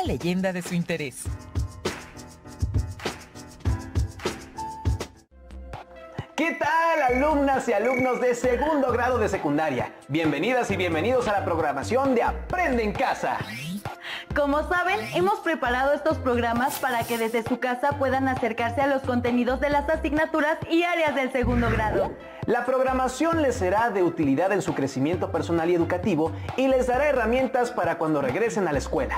leyenda de su interés. ¿Qué tal, alumnas y alumnos de segundo grado de secundaria? Bienvenidas y bienvenidos a la programación de Aprende en Casa. Como saben, hemos preparado estos programas para que desde su casa puedan acercarse a los contenidos de las asignaturas y áreas del segundo grado. La programación les será de utilidad en su crecimiento personal y educativo y les dará herramientas para cuando regresen a la escuela.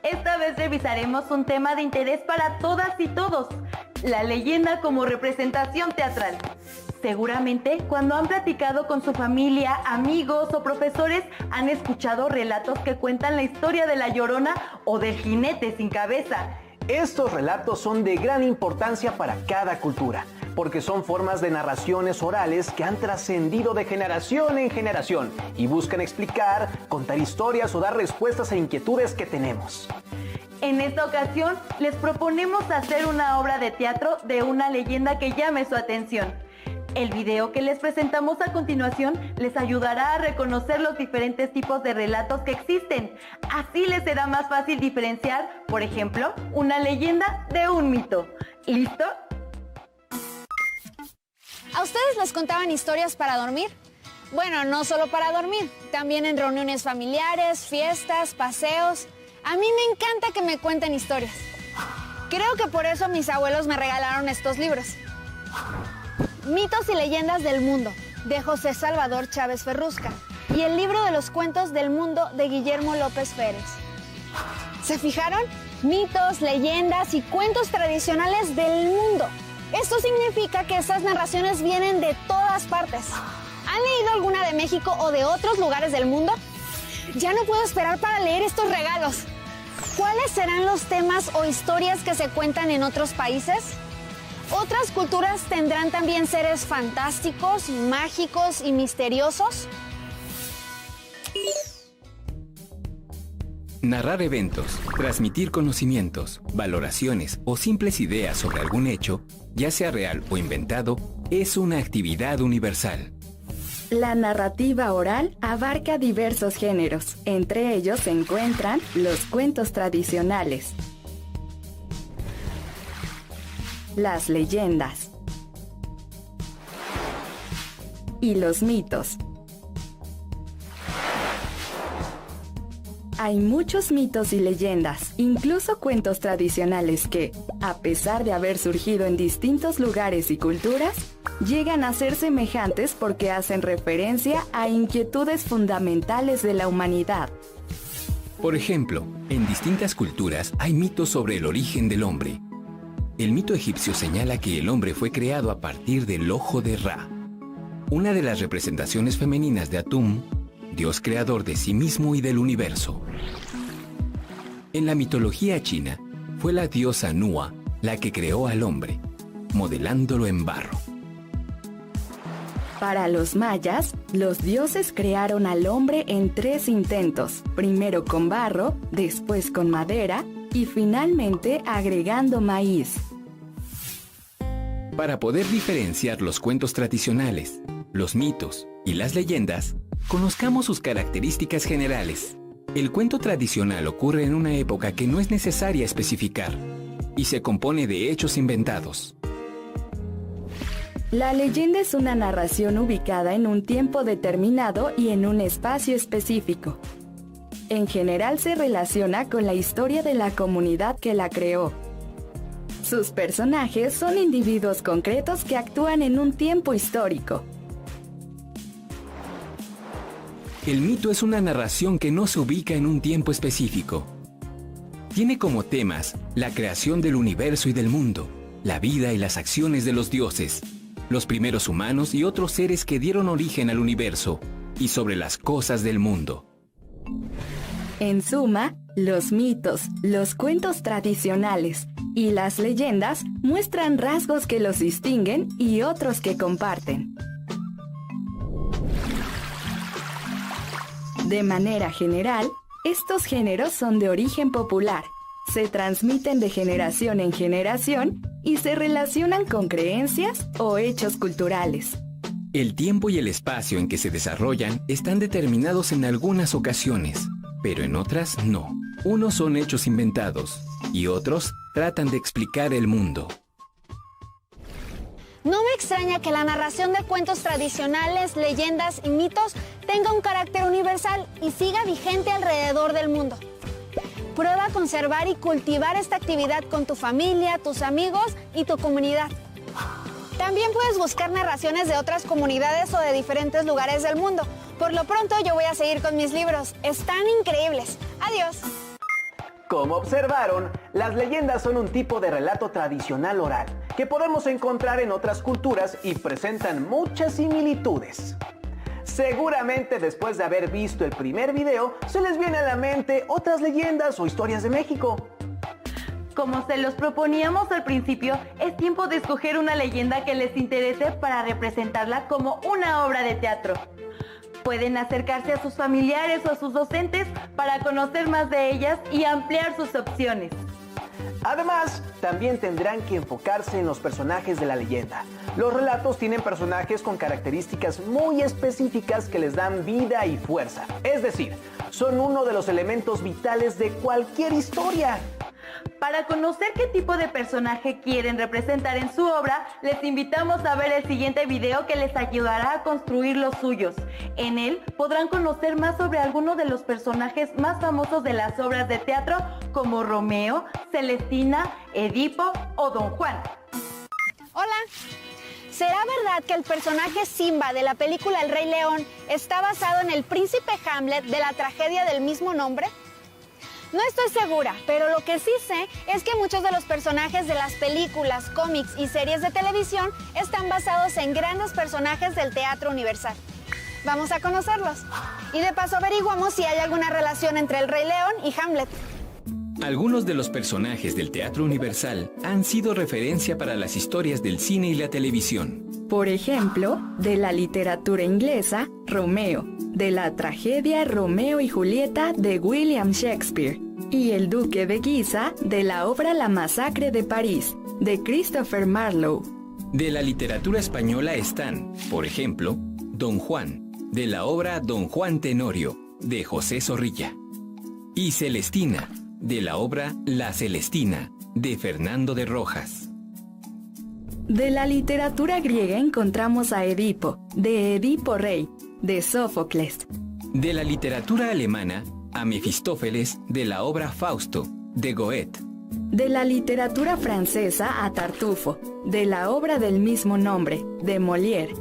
Esta vez revisaremos un tema de interés para todas y todos: la leyenda como representación teatral. Seguramente, cuando han platicado con su familia, amigos o profesores, han escuchado relatos que cuentan la historia de La Llorona o del Jinete sin Cabeza. Estos relatos son de gran importancia para cada cultura, porque son formas de narraciones orales que han trascendido de generación en generación y buscan explicar, contar historias o dar respuestas a inquietudes que tenemos. En esta ocasión, les proponemos hacer una obra de teatro de una leyenda que llame su atención. El video que les presentamos a continuación les ayudará a reconocer los diferentes tipos de relatos que existen. Así les será más fácil diferenciar, por ejemplo, una leyenda de un mito. ¿Listo? ¿A ustedes les contaban historias para dormir? Bueno, no solo para dormir, también en reuniones familiares, fiestas, paseos. A mí me encanta que me cuenten historias. Creo que por eso mis abuelos me regalaron estos libros. Mitos y leyendas del mundo, de José Salvador Chávez Ferrusca, y el libro de los cuentos del mundo, de Guillermo López Férez. ¿Se fijaron? Mitos, leyendas y cuentos tradicionales del mundo. Esto significa que estas narraciones vienen de todas partes. ¿Han leído alguna de México o de otros lugares del mundo? Ya no puedo esperar para leer estos regalos. ¿Cuáles serán los temas o historias que se cuentan en otros países? ¿Otras culturas tendrán también seres fantásticos, mágicos y misteriosos? Narrar eventos, transmitir conocimientos, valoraciones o simples ideas sobre algún hecho, ya sea real o inventado, es una actividad universal. La narrativa oral abarca diversos géneros. Entre ellos se encuentran los cuentos tradicionales, las leyendas y los mitos. Hay muchos mitos y leyendas, incluso cuentos tradicionales que, a pesar de haber surgido en distintos lugares y culturas, llegan a ser semejantes porque hacen referencia a inquietudes fundamentales de la humanidad. Por ejemplo, en distintas culturas hay mitos sobre el origen del hombre. El mito egipcio señala que el hombre fue creado a partir del ojo de Ra, una de las representaciones femeninas de Atum, Dios creador de sí mismo y del universo. En la mitología china, fue la diosa Nua la que creó al hombre, modelándolo en barro. Para los mayas, los dioses crearon al hombre en 3 intentos, primero con barro, después con madera y finalmente agregando maíz. Para poder diferenciar los cuentos tradicionales, los mitos y las leyendas, conozcamos sus características generales. El cuento tradicional ocurre en una época que no es necesaria especificar y se compone de hechos inventados. La leyenda es una narración ubicada en un tiempo determinado y en un espacio específico. En general se relaciona con la historia de la comunidad que la creó. Sus personajes son individuos concretos que actúan en un tiempo histórico. El mito es una narración que no se ubica en un tiempo específico. Tiene como temas la creación del universo y del mundo, la vida y las acciones de los dioses, los primeros humanos y otros seres que dieron origen al universo, y sobre las cosas del mundo. En suma, los mitos, los cuentos tradicionales y las leyendas muestran rasgos que los distinguen y otros que comparten. De manera general, estos géneros son de origen popular, se transmiten de generación en generación y se relacionan con creencias o hechos culturales. El tiempo y el espacio en que se desarrollan están determinados en algunas ocasiones, pero en otras no. Unos son hechos inventados y otros tratan de explicar el mundo. No me extraña que la narración de cuentos tradicionales, leyendas y mitos tenga un carácter universal y siga vigente alrededor del mundo. Prueba a conservar y cultivar esta actividad con tu familia, tus amigos y tu comunidad. También puedes buscar narraciones de otras comunidades o de diferentes lugares del mundo. Por lo pronto yo voy a seguir con mis libros. Están increíbles. Adiós. Como observaron, las leyendas son un tipo de relato tradicional oral que podemos encontrar en otras culturas y presentan muchas similitudes. Seguramente después de haber visto el primer video, se les viene a la mente otras leyendas o historias de México. Como se los proponíamos al principio, es tiempo de escoger una leyenda que les interese para representarla como una obra de teatro. Pueden acercarse a sus familiares o a sus docentes para conocer más de ellas y ampliar sus opciones. Además, también tendrán que enfocarse en los personajes de la leyenda. Los relatos tienen personajes con características muy específicas que les dan vida y fuerza. Es decir, son uno de los elementos vitales de cualquier historia. Para conocer qué tipo de personaje quieren representar en su obra, les invitamos a ver el siguiente video que les ayudará a construir los suyos. En él podrán conocer más sobre algunos de los personajes más famosos de las obras de teatro, como Romeo, Celestina, Edipo o Don Juan. Hola. ¿Será verdad que el personaje Simba de la película El Rey León está basado en el príncipe Hamlet de la tragedia del mismo nombre? No estoy segura, pero lo que sí sé es que muchos de los personajes de las películas, cómics y series de televisión están basados en grandes personajes del teatro universal. Vamos a conocerlos. Y de paso averiguamos si hay alguna relación entre el Rey León y Hamlet. Algunos de los personajes del teatro universal han sido referencia para las historias del cine y la televisión. Por ejemplo, de la literatura inglesa, Romeo, de la tragedia Romeo y Julieta de William Shakespeare, y el Duque de Guisa de la obra La Masacre de París, de Christopher Marlowe. De la literatura española están, por ejemplo, Don Juan, de la obra Don Juan Tenorio, de José Zorrilla, y Celestina, de la obra La Celestina, de Fernando de Rojas. De la literatura griega encontramos a Edipo, de Edipo Rey, de Sófocles. De la literatura alemana, a Mefistófeles, de la obra Fausto, de Goethe. De la literatura francesa a Tartufo, de la obra del mismo nombre, de Molière.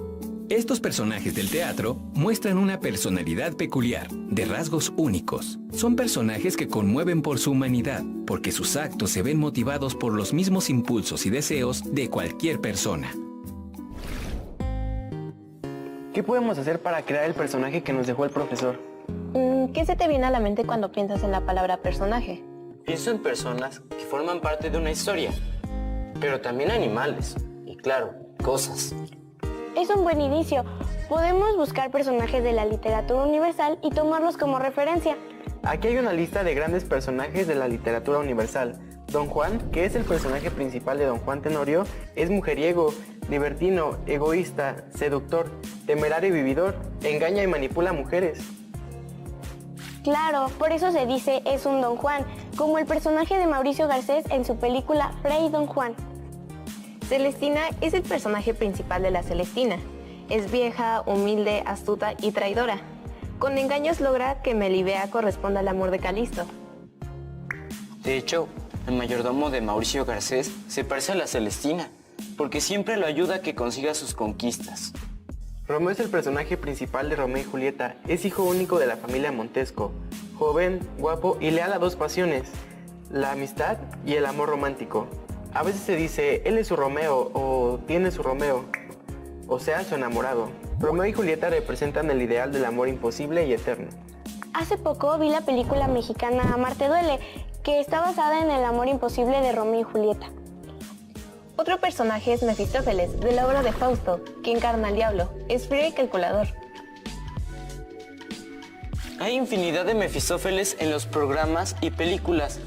Estos personajes del teatro muestran una personalidad peculiar, de rasgos únicos. Son personajes que conmueven por su humanidad, porque sus actos se ven motivados por los mismos impulsos y deseos de cualquier persona. ¿Qué podemos hacer para crear el personaje que nos dejó el profesor? ¿Qué se te viene a la mente cuando piensas en la palabra personaje? Pienso en personas que forman parte de una historia, pero también animales y, claro, cosas. Es un buen inicio. Podemos buscar personajes de la literatura universal y tomarlos como referencia. Aquí hay una lista de grandes personajes de la literatura universal. Don Juan, que es el personaje principal de Don Juan Tenorio, es mujeriego, libertino, egoísta, seductor, temerario y vividor, engaña y manipula a mujeres. Claro, por eso se dice es un Don Juan, como el personaje de Mauricio Garcés en su película Fray Don Juan. Celestina es el personaje principal de La Celestina. Es vieja, humilde, astuta y traidora. Con engaños logra que Melibea corresponda al amor de Calisto. De hecho, el mayordomo de Mauricio Garcés se parece a la Celestina, porque siempre lo ayuda a que consiga sus conquistas. Romeo es el personaje principal de Romeo y Julieta. Es hijo único de la familia Montesco. Joven, guapo y leal a dos pasiones, la amistad y el amor romántico. A veces se dice, él es su Romeo o tiene su Romeo, o sea, su enamorado. Romeo y Julieta representan el ideal del amor imposible y eterno. Hace poco vi la película mexicana Amarte duele, que está basada en el amor imposible de Romeo y Julieta. Otro personaje es Mefistófeles, de la obra de Fausto, que encarna al diablo. Es frío y calculador. Hay infinidad de Mefistófeles en los programas y películas,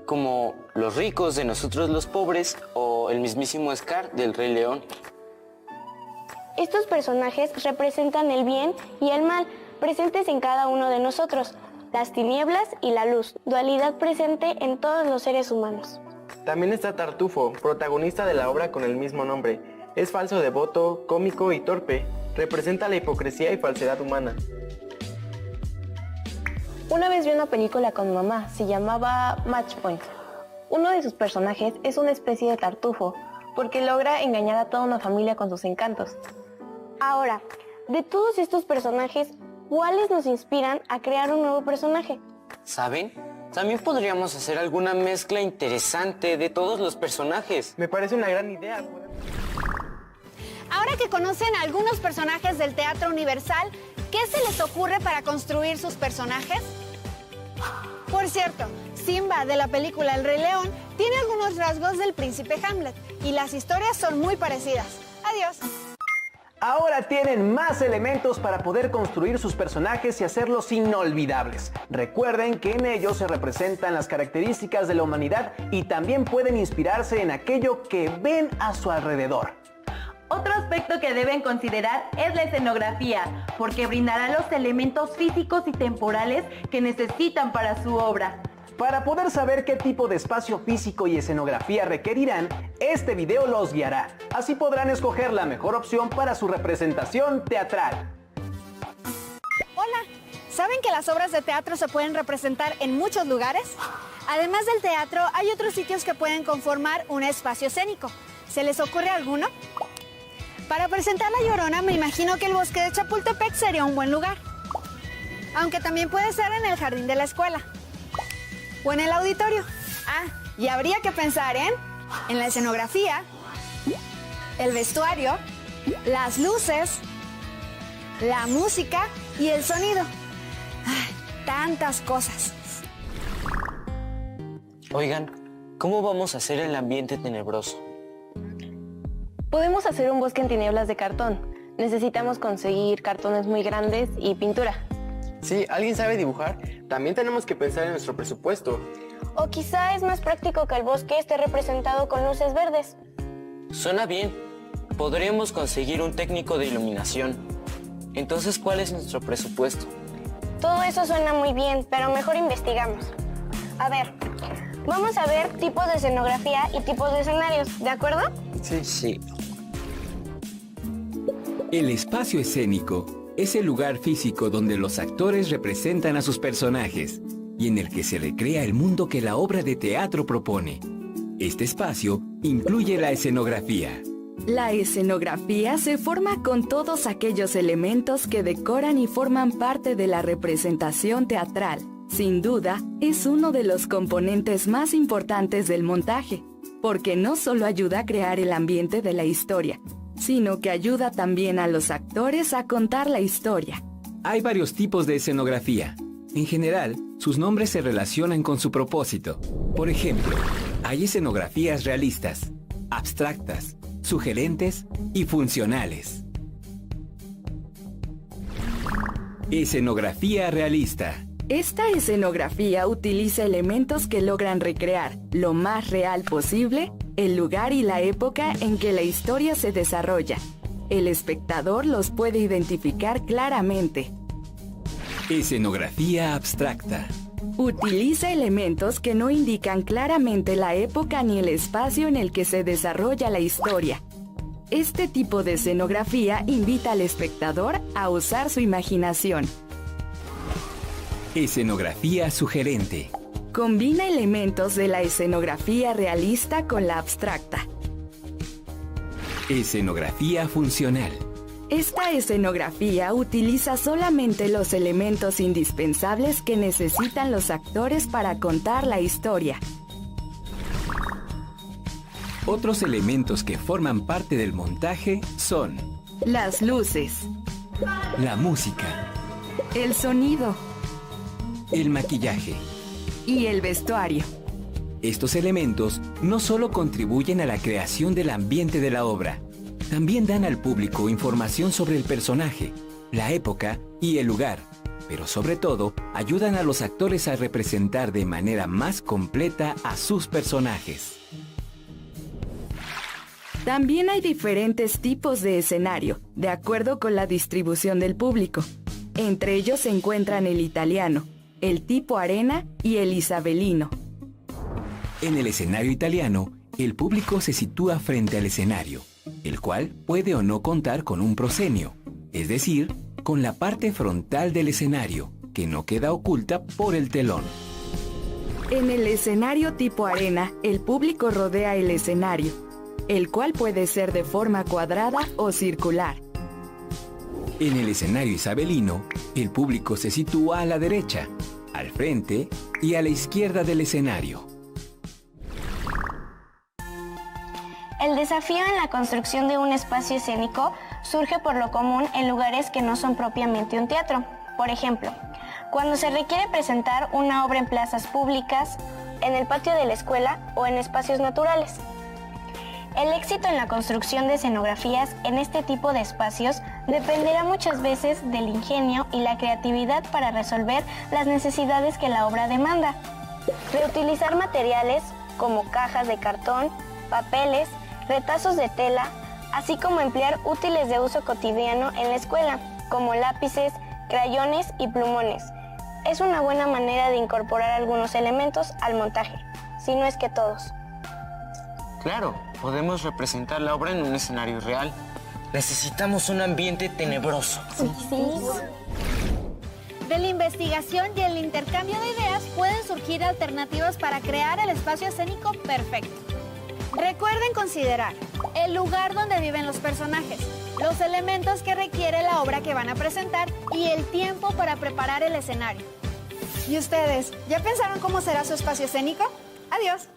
como Los ricos de nosotros los pobres o el mismísimo Scar del Rey León. Estos personajes representan el bien y el mal, presentes en cada uno de nosotros. las tinieblas y la luz, dualidad presente en todos los seres humanos. También está Tartufo, protagonista de la obra con el mismo nombre. Es falso devoto, cómico y torpe. Representa la hipocresía y falsedad humana. Una vez vi una película con mi mamá, se llamaba Match Point. Uno de sus personajes es una especie de tartufo, porque logra engañar a toda una familia con sus encantos. Ahora, de todos estos personajes, ¿cuáles nos inspiran a crear un nuevo personaje? ¿Saben? También podríamos hacer alguna mezcla interesante de todos los personajes. Me parece una gran idea. Ahora que conocen algunos personajes del Teatro Universal, ¿qué se les ocurre para construir sus personajes? Por cierto, Simba de la película El Rey León tiene algunos rasgos del príncipe Hamlet y las historias son muy parecidas. Adiós. Ahora tienen más elementos para poder construir sus personajes y hacerlos inolvidables. Recuerden que en ellos se representan las características de la humanidad y también pueden inspirarse en aquello que ven a su alrededor. Otro aspecto que deben considerar es la escenografía, porque brindará los elementos físicos y temporales que necesitan para su obra. Para poder saber qué tipo de espacio físico y escenografía requerirán, este video los guiará. Así podrán escoger la mejor opción para su representación teatral. Hola, ¿saben que las obras de teatro se pueden representar en muchos lugares? Además del teatro, hay otros sitios que pueden conformar un espacio escénico. ¿Se les ocurre alguno? Para presentar La Llorona, me imagino que el bosque de Chapultepec sería un buen lugar. Aunque también puede ser en el jardín de la escuela. O en el auditorio. Ah, y habría que pensar en la escenografía, el vestuario, las luces, la música y el sonido. Ay, tantas cosas. Oigan, ¿cómo vamos a hacer el ambiente tenebroso? Podemos hacer un bosque en tinieblas de cartón. Necesitamos conseguir cartones muy grandes y pintura. Sí, ¿alguien sabe dibujar? También tenemos que pensar en nuestro presupuesto. O quizá es más práctico que el bosque esté representado con luces verdes. Suena bien. Podríamos conseguir un técnico de iluminación. Entonces, ¿cuál es nuestro presupuesto? Todo eso suena muy bien, pero mejor investigamos. A ver, vamos a ver tipos de escenografía y tipos de escenarios, ¿de acuerdo? Sí. El espacio escénico es el lugar físico donde los actores representan a sus personajes y en el que se recrea el mundo que la obra de teatro propone. Este espacio incluye la escenografía. La escenografía se forma con todos aquellos elementos que decoran y forman parte de la representación teatral. Sin duda, es uno de los componentes más importantes del montaje, porque no solo ayuda a crear el ambiente de la historia, sino que ayuda también a los actores a contar la historia. Hay varios tipos de escenografía. En general, sus nombres se relacionan con su propósito. Por ejemplo, hay escenografías realistas, abstractas, sugerentes y funcionales. Escenografía realista. Esta escenografía utiliza elementos que logran recrear lo más real posible el lugar y la época en que la historia se desarrolla. El espectador los puede identificar claramente. Escenografía abstracta. Utiliza elementos que no indican claramente la época ni el espacio en el que se desarrolla la historia. Este tipo de escenografía invita al espectador a usar su imaginación. Escenografía sugerente. Combina elementos de la escenografía realista con la abstracta. Escenografía funcional. Esta escenografía utiliza solamente los elementos indispensables que necesitan los actores para contar la historia. Otros elementos que forman parte del montaje son las luces, la música, el sonido el maquillaje y el vestuario. Estos elementos no solo contribuyen a la creación del ambiente de la obra, también dan al público información sobre el personaje, la época y el lugar, pero sobre todo ayudan a los actores a representar de manera más completa a sus personajes. También hay diferentes tipos de escenario, de acuerdo con la distribución del público. Entre ellos se encuentran el italiano, el tipo arena y el isabelino. En el escenario italiano, el público se sitúa frente al escenario, el cual puede o no contar con un proscenio, es decir, con la parte frontal del escenario, que no queda oculta por el telón. En el escenario tipo arena, el público rodea el escenario, el cual puede ser de forma cuadrada o circular. En el escenario isabelino, el público se sitúa a la derecha, al frente y a la izquierda del escenario. El desafío en la construcción de un espacio escénico surge por lo común en lugares que no son propiamente un teatro. Por ejemplo, cuando se requiere presentar una obra en plazas públicas, en el patio de la escuela o en espacios naturales. El éxito en la construcción de escenografías en este tipo de espacios dependerá muchas veces del ingenio y la creatividad para resolver las necesidades que la obra demanda. Reutilizar materiales como cajas de cartón, papeles, retazos de tela, así como emplear útiles de uso cotidiano en la escuela, como lápices, crayones y plumones. Es una buena manera de incorporar algunos elementos al montaje, si no es que todos. Claro, podemos representar la obra en un escenario real. Necesitamos un ambiente tenebroso. De la investigación y el intercambio de ideas pueden surgir alternativas para crear el espacio escénico perfecto. Recuerden considerar el lugar donde viven los personajes, los elementos que requiere la obra que van a presentar y el tiempo para preparar el escenario. ¿Y ustedes, ya pensaron cómo será su espacio escénico? Adiós.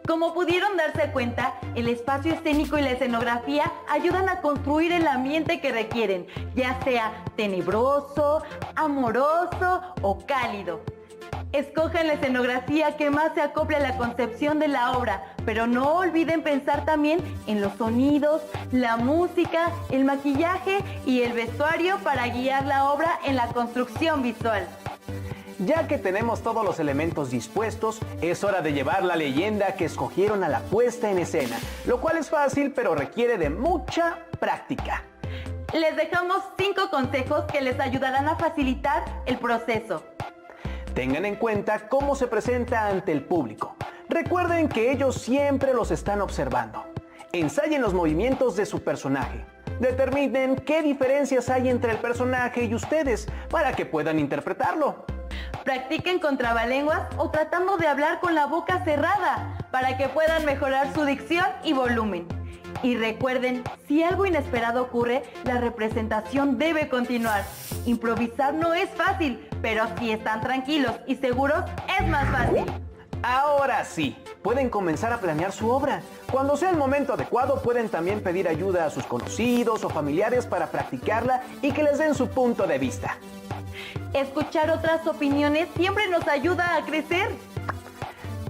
Como pudieron darse cuenta, el espacio escénico y la escenografía ayudan a construir el ambiente que requieren, ya sea tenebroso, amoroso o cálido. Escojan la escenografía que más se acople a la concepción de la obra, pero no olviden pensar también en los sonidos, la música, el maquillaje y el vestuario para guiar la obra en la construcción visual. Ya que tenemos todos los elementos dispuestos, es hora de llevar la leyenda que escogieron a la puesta en escena, lo cual es fácil pero requiere de mucha práctica. Les dejamos 5 consejos que les ayudarán a facilitar el proceso. Tengan en cuenta cómo se presenta ante el público. Recuerden que ellos siempre los están observando. Ensayen los movimientos de su personaje. Determinen qué diferencias hay entre el personaje y ustedes para que puedan interpretarlo. Practiquen con trabalenguas o tratando de hablar con la boca cerrada para que puedan mejorar su dicción y volumen. Y recuerden, si algo inesperado ocurre, la representación debe continuar. Improvisar no es fácil, pero si están tranquilos y seguros, es más fácil. Ahora sí, pueden comenzar a planear su obra. Cuando sea el momento adecuado, pueden también pedir ayuda a sus conocidos o familiares para practicarla y que les den su punto de vista. Escuchar otras opiniones siempre nos ayuda a crecer.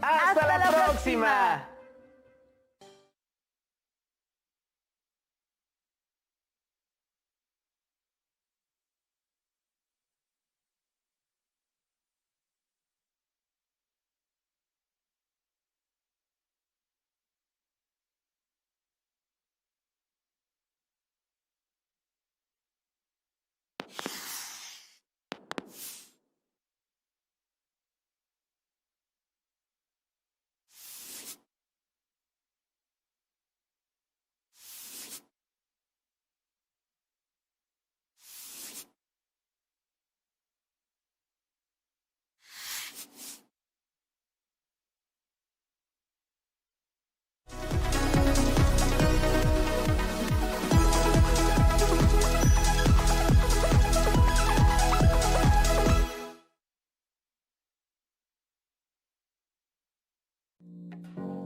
¡Hasta la próxima!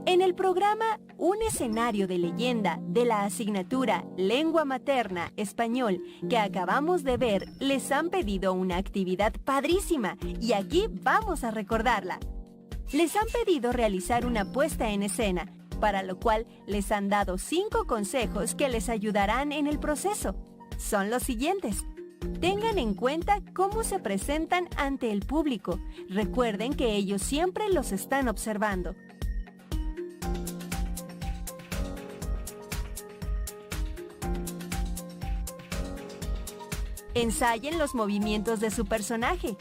En el programa Un escenario de leyenda de la asignatura Lengua Materna Español que acabamos de ver, les han pedido una actividad padrísima y aquí vamos a recordarla. Les han pedido realizar una puesta en escena, para lo cual les han dado 5 consejos que les ayudarán en el proceso. Son los siguientes. Tengan en cuenta cómo se presentan ante el público. Recuerden que ellos siempre los están observando. Ensayen los movimientos de su personaje.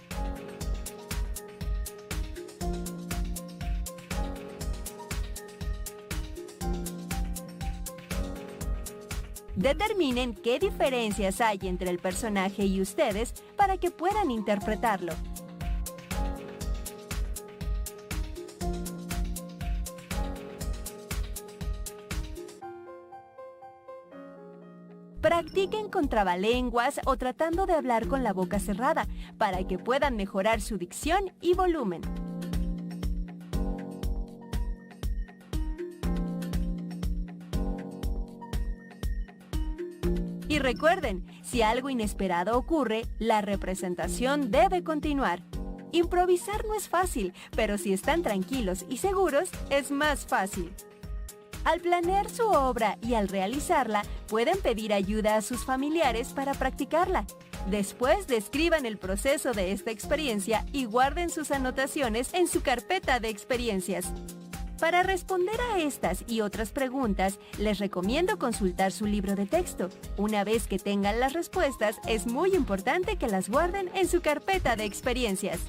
Determinen qué diferencias hay entre el personaje y ustedes para que puedan interpretarlo. Practiquen con trabalenguas o tratando de hablar con la boca cerrada para que puedan mejorar su dicción y volumen. Y recuerden, si algo inesperado ocurre, la representación debe continuar. Improvisar no es fácil, pero si están tranquilos y seguros, es más fácil. Al planear su obra y al realizarla, pueden pedir ayuda a sus familiares para practicarla. Después describan el proceso de esta experiencia y guarden sus anotaciones en su carpeta de experiencias. Para responder a estas y otras preguntas, les recomiendo consultar su libro de texto. Una vez que tengan las respuestas, es muy importante que las guarden en su carpeta de experiencias.